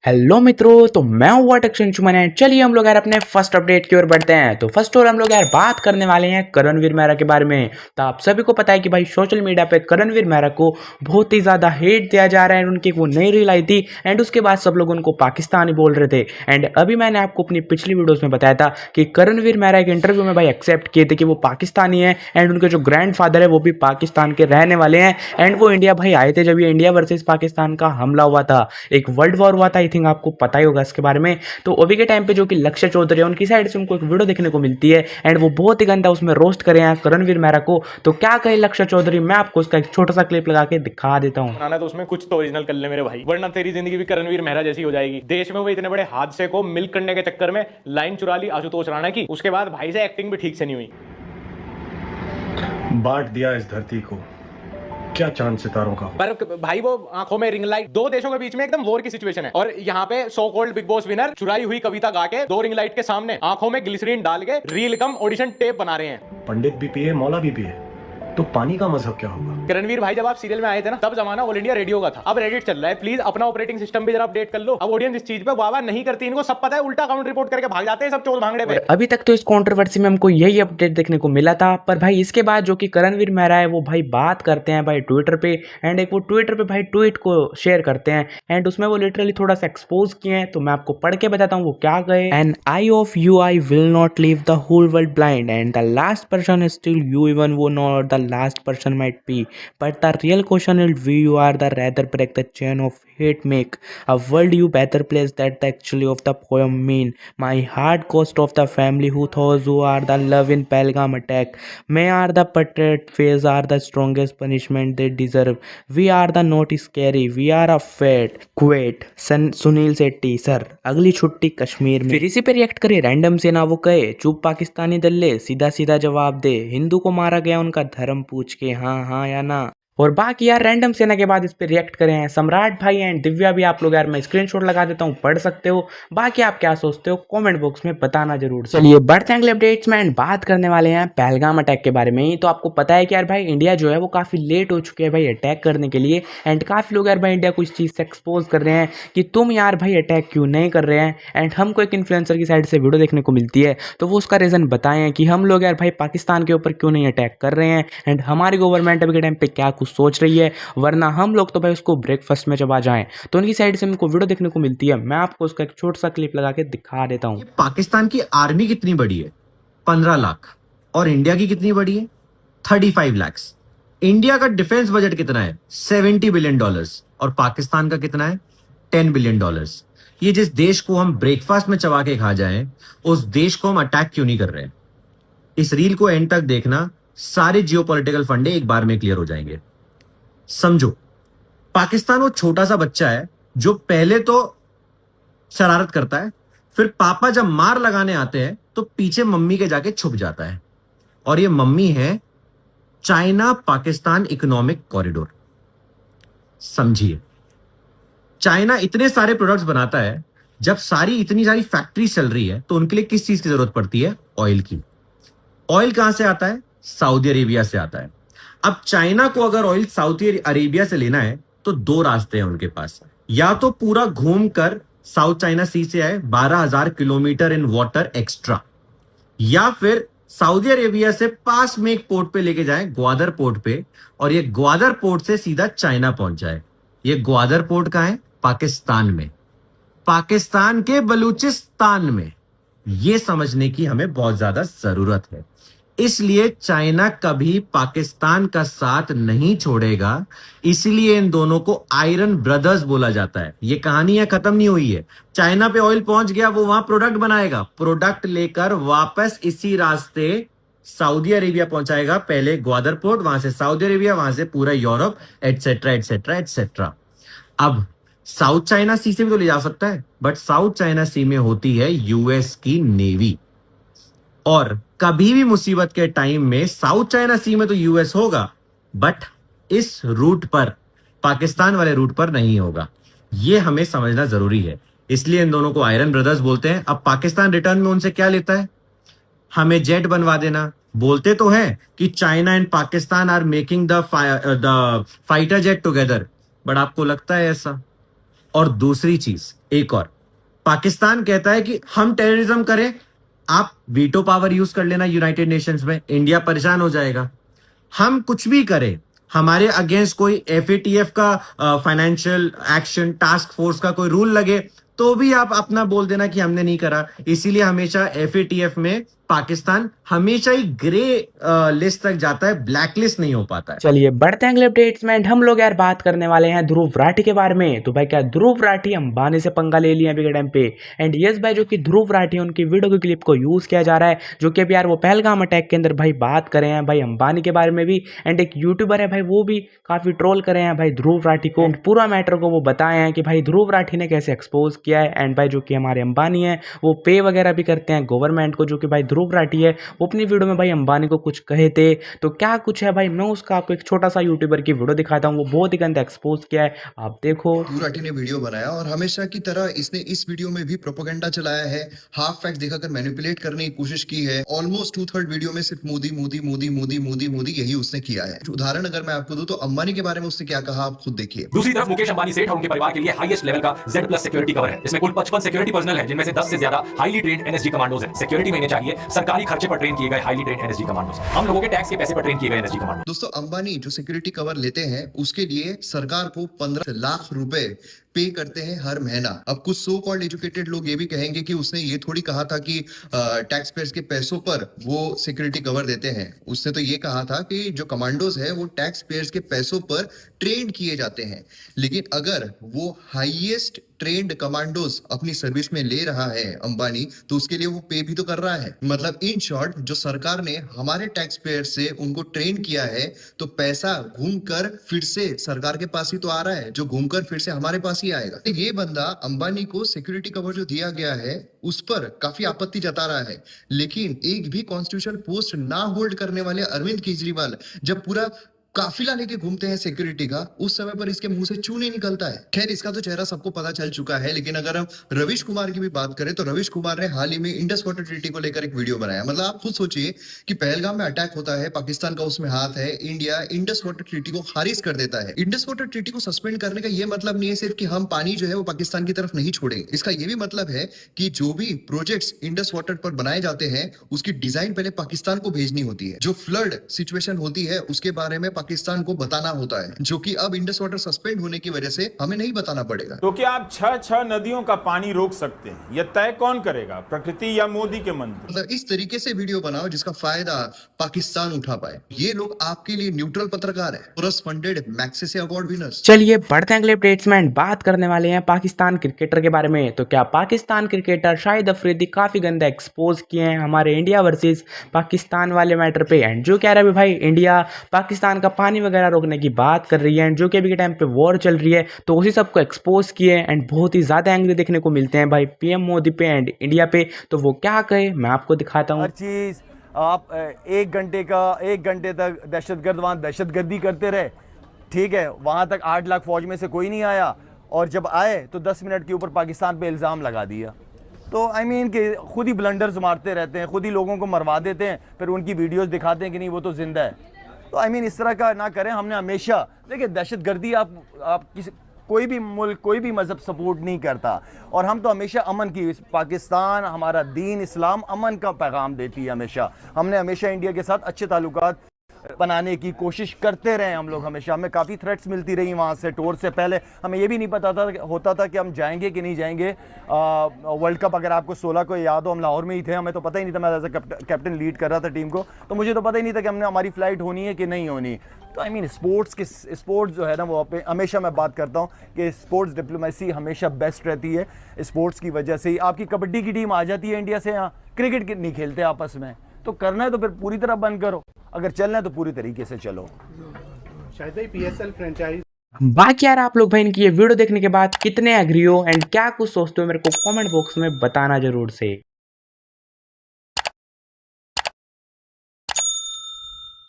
Hello मित्रों, तो मैं हूँ वाटक संशुमन है। चलिए हम लोग यार अपने फर्स्ट अपडेट की ओर बढ़ते हैं। तो फर्स्ट और हम लोग यार बात करने वाले हैं करणवीर मेहरा के बारे में। तो आप सभी को पता है कि भाई सोशल मीडिया पे करणवीर मेहरा को बहुत ही ज़्यादा हेट दिया जा रहा है। उनकी वो नई रील आई थी एंड उसके बाद सब लोग उनको पाकिस्तानी बोल रहे थे। एंड अभी मैंने आपको अपनी पिछली वीडियोज़ में बताया था कि करणवीर मेहरा एक इंटरव्यू में भाई एक्सेप्ट किए थे कि वो पाकिस्तानी है एंड उनके जो ग्रैंड फादर है वो भी पाकिस्तान के रहने वाले हैं। एंड वो इंडिया भाई आए थे जब ये इंडिया वर्सेज पाकिस्तान का हमला हुआ था, एक वर्ल्ड वॉर हुआ था। आई थिंक आपको पता ही होगा इसके बारे में। तो अभी के टाइम पे जो कि लक्ष्य चौधरी है उनकी साइड से उनको एक वीडियो देखने को मिलती है एंड वो बहुत ही गंदा उसमें रोस्ट करे हैं करणवीर मेहरा को। तो क्या कहे लक्ष्य चौधरी, मैं आपको उसका एक छोटा सा क्लिप लगा के दिखा देता हूँ। बनाना तो उसमें कुछ तो ओरिजिनल कर ले मेरे भाई, वरना तेरी जिंदगी भी करणवीर मेहरा जैसी हो जाएगी। देश में वो इतने बड़े हादसे को मिल्क करने के चक्कर में लाइन चुरा ली आशुतोष राणा की, उसके बाद भाई से एक्टिंग भी ठीक से नहीं हुई। बांट दिया इस धरती को, क्या चांद सितारों का। पर भाई वो आंखों में रिंग लाइट, दो देशों के बीच में एकदम वॉर की सिचुएशन है और यहाँ पे so called big boss winner चुराई हुई कविता गा के दो रिंग लाइट के सामने आंखों में ग्लिसरीन डाल के रील कम ऑडिशन टेप बना रहे हैं। पंडित भी पिए मौला भी पिए, तो पानी का मजहब क्या होगा। करणवीर भाई जब आप सीरियल में आए थे ना, तब जमाना ऑल इंडिया रेडियो का था, अब रेडिट चल रहा है। प्लीज अपना ऑपरेटिंग सिस्टम भी जरा अपडेट कर लो। अब ऑडियंस इस चीज पे वाह वाह नहीं करती, इनको सब पता है, उल्टा अकाउंट रिपोर्ट करके भाग जाते हैं सब चोर भांगड़े पे। अभी तक तो इस कंट्रोवर्सी में हमको यही अपडेट देखने को मिला था, पर भाई इसके बाद जो कि करणवीर मेहरा है वो भाई बात करते हैं भाई ट्विटर पे एंड एक वो ट्विटर पे भाई ट्वीट को शेयर करते हैं एंड उसमें वो लिटरली थोड़ा सा एक्सपोज किए हैं। तो मैं आपको पढ़ के बताता हूँ वो क्या गए। And eye of you I will not leave the whole world blind and the last person is still you, even वो not the last person might be, but the real question is we you are the rather break the chain of hate, make a world you better place. That the actually of the poem mean my hard cost of the family who those who are the love in Pelgam attack, may are the portrait phase are the strongest punishment they deserve. We are the not scary, we are a fate quit सन Sunil Shetty sir अगली छुट्टी कश्मीर में। फिर इसी पे react करे random से ना, वो कहे चुप पाकिस्तानी दल्ले सीधा सीधा जवाब दे, हिंदू को मारा गया उनका धर्म पूछ के हाँ या ना। और बाकी यार रैंडम सेना के बाद इस पे रिएक्ट करे हैं सम्राट भाई एंड दिव्या भी। आप लोग यार मैं स्क्रीनशॉट लगा देता हूँ, पढ़ सकते हो। बाकी आप क्या सोचते हो कमेंट बॉक्स में बताना जरूर। चलिए बढ़ते हैं अगले अपडेट्स में एंड बात करने वाले हैं पहलगाम अटैक के बारे में ही। तो आपको पता है कि यार भाई इंडिया जो है वो काफ़ी लेट हो चुके हैं भाई अटैक करने के लिए एंड काफ़ी लोग यार भाई इंडिया को इस चीज़ से एक्सपोज कर रहे हैं कि तुम यार भाई अटैक क्यों नहीं कर रहे हैं। एंड हमको एक इन्फ्लुएंसर की साइड से वीडियो देखने को मिलती है, तो वो उसका रीज़न बताएं कि हम लोग यार भाई पाकिस्तान के ऊपर क्यों नहीं अटैक कर रहे हैं एंड हमारी गवर्नमेंट अभी के टाइम पे क्या कुछ सोच रही है, वरना हम लोग तो भाई उसको ब्रेकफास्ट में चबा जाएं। तो उनकी साइड से हमको वीडियो देखने को मिलती है, मैं आपको उसका एक छोटा सा क्लिप लगा के दिखा देता हूँ। पाकिस्तान की आर्मी कितनी बड़ी है? 15 लाख। और इंडिया की कितनी बड़ी है? 35 लाख। इंडिया का डिफेंस बजट कितना है? $70 बिलियन। और पाकिस्तान का कितना है? $10 बिलियन। ये जिस देश को हम ब्रेकफास्ट में चबा के खा जाएं, उस देश को हम अटैक क्यों नहीं कर रहे हैं? इस रील को एंड तक देखना, सारे जियोपॉलिटिकल फंडे एक बार में क्लियर हो जाएंगे। समझो, पाकिस्तान वो छोटा सा बच्चा है जो पहले तो शरारत करता है, फिर पापा जब मार लगाने आते हैं तो पीछे मम्मी के जाके छुप जाता है। और ये मम्मी है चाइना पाकिस्तान इकोनॉमिक कॉरिडोर। समझिए, चाइना इतने सारे प्रोडक्ट्स बनाता है, जब इतनी सारी फैक्ट्री चल रही है तो उनके लिए किस चीज की जरूरत पड़ती है? ऑयल की। ऑयल कहां से आता है? सऊदी अरेबिया से आता है। अब चाइना को अगर ऑयल सऊदी अरेबिया से लेना है तो दो रास्ते हैं उनके पास। या तो पूरा घूमकर साउथ चाइना सी से आए 12,000 किलोमीटर इन वाटर एक्स्ट्रा, या फिर सऊदी अरेबिया से पास में एक पोर्ट पे लेके जाए, ग्वादर पोर्ट पे, और ये ग्वादर पोर्ट से सीधा चाइना पहुंच जाए। ये ग्वादर पोर्ट कहां है? पाकिस्तान में, पाकिस्तान के बलूचिस्तान में। ये समझने की हमें बहुत ज्यादा जरूरत है। इसलिए चाइना कभी पाकिस्तान का साथ नहीं छोड़ेगा, इसलिए इन दोनों को आयरन ब्रदर्स बोला जाता है। ये कहानी है खत्म नहीं हुई है। चाइना पे ऑयल पहुंच गया, वो वहां प्रोडक्ट बनाएगा, प्रोडक्ट लेकर वापस इसी रास्ते सऊदी अरेबिया पहुंचाएगा। पहले ग्वादर पोर्ट, वहां से सऊदी अरेबिया, वहां से पूरा यूरोप, एटसेट्रा एटसेट्रा एटसेट्रा। अब साउथ चाइना सी से भी तो ले जा सकता है, बट साउथ चाइना सी में होती है यूएस की नेवी, और कभी भी मुसीबत के टाइम में साउथ चाइना सी में तो यूएस होगा, बट इस रूट पर, पाकिस्तान वाले रूट पर नहीं होगा। यह हमें समझना जरूरी है। इसलिए इन दोनों को आयरन ब्रदर्स बोलते हैं। अब पाकिस्तान रिटर्न में उनसे क्या लेता है? हमें जेट बनवा देना। बोलते तो हैं कि China and Pakistan are making the fighter jet together, but आपको लगता है ऐसा? और दूसरी चीज, एक और, पाकिस्तान कहता है कि हम टेररिज्म करें, आप वीटो पावर यूज कर लेना यूनाइटेड नेशंस में, इंडिया परेशान हो जाएगा। हम कुछ भी करें, हमारे अगेंस्ट कोई एफएटीएफ का फाइनेंशियल एक्शन टास्क फोर्स का कोई रूल लगे, तो भी आप अपना बोल देना कि हमने नहीं करा। इसीलिए हमेशा एफएटीएफ में पाकिस्तान हमेशा ही ग्रे लिस्ट तक जाता है, ब्लैक लिस्ट नहीं हो पाता है। चलिए बढ़ते हैं अगले अपडेट्स में। हम लोग यार बात करने वाले हैं ध्रुव राठी के बारे में। तो भाई क्या ध्रुव राठी अंबानी से पंगा ले लिया अभी के टाइम पे। एंड यस भाई, जो कि ध्रुव राठी उनकी वीडियो की क्लिप को यूज किया जा रहा है, जो कि अभी यार वो पहलगाम अटैक के अंदर भाई बात कर रहे हैं भाई अंबानी के बारे में भी। एंड एक यूट्यूबर है भाई, वो भी काफी ट्रोल कर रहे हैं भाई ध्रुव राठी को। पूरा मैटर को वो बताए हैं कि भाई ध्रुव राठी ने कैसे एक्सपोज किया है। एंड भाई जो कि हमारे अंबानी है वो पे वगैरह भी करते हैं गवर्नमेंट को, जो कि भाई ध्रुव राठी है वो अपनी वीडियो में भाई अंबानी को कुछ कहे थे। तो क्या कुछ है भाई, मैं उसका आपको एक छोटा सा यूट्यूबर की वीडियो दिखाता हूँ, वो बहुत ही गंदा एक्सपोज किया है, आप देखो। ध्रुव राठी ने वीडियो बनाया और हमेशा की तरह इसने इस वीडियो में भी प्रोपेगेंडा चलाया है, हाफ फैक्ट दिखाकर मैनिपुलेट करने की कोशिश की है। ऑलमोस्ट 2/3 वीडियो में सिर्फ मोदी मोदी मोदी मोदी मोदी मोदी यही उसने किया है। उदाहरण अगर मैं आपको दूं तो अंबानी के बारे में उसने क्या कहा, आप खुद देखिए। दूसरी तरफ मुकेश अंबानी सेठ और उनके परिवार के लिए हाईएस्ट लेवल का Z+ सिक्योरिटी कवर है। इसमें कुल 55 सिक्योरिटी पर्सनल है, जिनमें से 10 से ज्यादा हाईली ट्रेन्ड एनएसजी कमांडोज हैं। सिक्योरिटी में इन्हें चाहिए सरकारी खर्चे पर ट्रेन किए गए हाईली ट्रेन्ड एनएसजी कमांडोज, हम लोगों के टैक्स के पैसे पर ट्रेन किए गए एनएसजी कमांडो। दोस्तों, अंबानी जो सिक्योरिटी कवर लेते हैं उसके लिए सरकार को 15 लाख रुपए पे करते हैं हर महीना। अब कुछ सो कॉल्ड एजुकेटेड लोग ये भी कहेंगे कि उसने ये थोड़ी कहा था कि टैक्स पेयर्स के पैसों पर वो सिक्योरिटी कवर देते हैं। उसने तो ये कहा था कि जो कमांडोज है वो टैक्स पेयर्स के पैसों पर ट्रेंड किए जाते हैं। लेकिन अगर वो हाईएस्ट ट्रेंड कमांडोज अपनी सर्विस में ले रहा है अंबानी, तो उसके लिए वो पे भी तो कर रहा है। मतलब इन शॉर्ट, जो सरकार ने हमारे टैक्स पेयर से उनको ट्रेन किया है, तो पैसा घूमकर फिर से सरकार के पास ही तो आ रहा है, जो घूमकर फिर से हमारे पास ही आएगा। तो ये बंदा अंबानी को सिक्योरिटी कवर जो दिया गया है उस पर काफी आपत्ति जता रहा है। लेकिन एक भी कॉन्स्टिट्यूशनल पोस्ट ना होल्ड करने वाले अरविंद केजरीवाल जब पूरा काफिला लेके घूमते हैं सिक्योरिटी का, उस समय पर इसके मुंह से चू नहीं निकलता है। खैर, इसका तो चेहरा सबको पता चल चुका है। लेकिन अगर हम रवीश कुमार की भी बात करें तो रवीश कुमार ने हाल ही में इंडस वाटर ट्रीटी को लेकर एक वीडियो बनाया। मतलब आप खुद सोचिए कि पहलगाम में अटैक होता है, पाकिस्तान का उसमें हाथ है, इंडिया इंडस वाटर ट्रीटी को खारिज कर देता है। इंडस वाटर ट्रीटी को सस्पेंड करने का यह मतलब नहीं है सिर्फ कि हम पानी जो है वो पाकिस्तान की तरफ नहीं छोड़ेंगे। इसका यह भी मतलब है कि जो भी प्रोजेक्ट्स इंडस वाटर पर बनाए जाते हैं उसकी डिजाइन पहले पाकिस्तान को भेजनी होती है। जो फ्लड सिचुएशन होती है उसके बारे में पाकिस्तान को बताना होता है, जो कि अब इंडस वाटर सस्पेंड होने की वजह से हमें नहीं बताना पड़ेगा। तो क्या आप 6 नदियों का पानी रोक सकते हैं? यह तय कौन करेगा, प्रकृति या मोदी के मंत्र? मतलब इस तरीके से वीडियो बनाओ जिसका फायदा पाकिस्तान उठा पाए। ये लोग आपके लिए न्यूट्रल पत्रकार है, trust funded Magsaysay award winners. चलिए बढ़ते हैं अगले अपडेट्स में। बात करने वाले हैं पाकिस्तान क्रिकेटर के बारे में। तो क्या पाकिस्तान क्रिकेटर शाहिद अफरीदी काफी गंदा एक्सपोज किए हैं हमारे इंडिया वर्सेस पाकिस्तान वाले मैटर पे। एंड जो कह रहा है भाई इंडिया पाकिस्तान का पानी वगैरह रोकने की बात कर रही है, एंड जो कि अभी के टाइम पे वॉर चल रही है, तो उसी सबको एक्सपोज किए। एंड बहुत ही ज्यादा एंग्री देखने को मिलते हैं भाई पीएम मोदी पे एंड इंडिया पे। तो वो क्या कहे मैं आपको दिखाता हूँ। हर चीज़ आप 1 घंटे तक दहशतगर्द वहाँ दहशतगर्दी करते रहे, ठीक है। वहाँ तक 8 लाख फौज में से कोई नहीं आया, और जब आए तो 10 मिनट के ऊपर पाकिस्तान पे इल्ज़ाम लगा दिया। तो आई मीन कि खुद ही ब्लंडर्स मारते रहते हैं, खुद ही लोगों को मरवा देते हैं, फिर उनकी वीडियोस दिखाते हैं कि नहीं वो तो जिंदा है। तो आई मीन इस तरह का ना करें। हमने हमेशा देखिए, दहशतगर्दी आप किसी कोई भी मुल्क कोई भी मज़हब सपोर्ट नहीं करता, और हम तो हमेशा अमन की, पाकिस्तान हमारा दीन इस्लाम अमन का पैगाम देती है। हमेशा हमने हमेशा इंडिया के साथ अच्छे ताल्लुकात बनाने की कोशिश करते रहे हम लोग। हमेशा हमें काफ़ी थ्रेट्स मिलती रही वहाँ से। टूर से पहले हमें ये भी नहीं पता होता था कि हम जाएंगे कि नहीं जाएंगे। वर्ल्ड कप अगर आपको 16 को याद हो, हम लाहौर में ही थे, हमें तो पता ही नहीं था। मैं एज ए कैप्टन लीड कर रहा था टीम को, तो मुझे तो पता ही नहीं था कि हमने हमारी फ़्लाइट होनी है कि नहीं होनी। तो आई मीन स्पोर्ट्स जो है ना, वो हमेशा मैं बात करता हूँ कि स्पोर्ट्स डिप्लोमेसी हमेशा बेस्ट रहती है। स्पोर्ट्स की वजह से ही आपकी कबड्डी की टीम आ जाती है इंडिया से, यहाँ क्रिकेट नहीं खेलते आपस में। तो करना है तो फिर पूरी तरह बंद करो, अगर चलना है तो पूरी तरीके से चलो। शायद भाई PSL फ्रेंचाइज। बाकी यार आप लोग भाई इनकी ये वीडियो देखने के बाद कितने एग्री हो एंड क्या कुछ सोचते हो, मेरे को कमेंट बॉक्स में बताना जरूर से।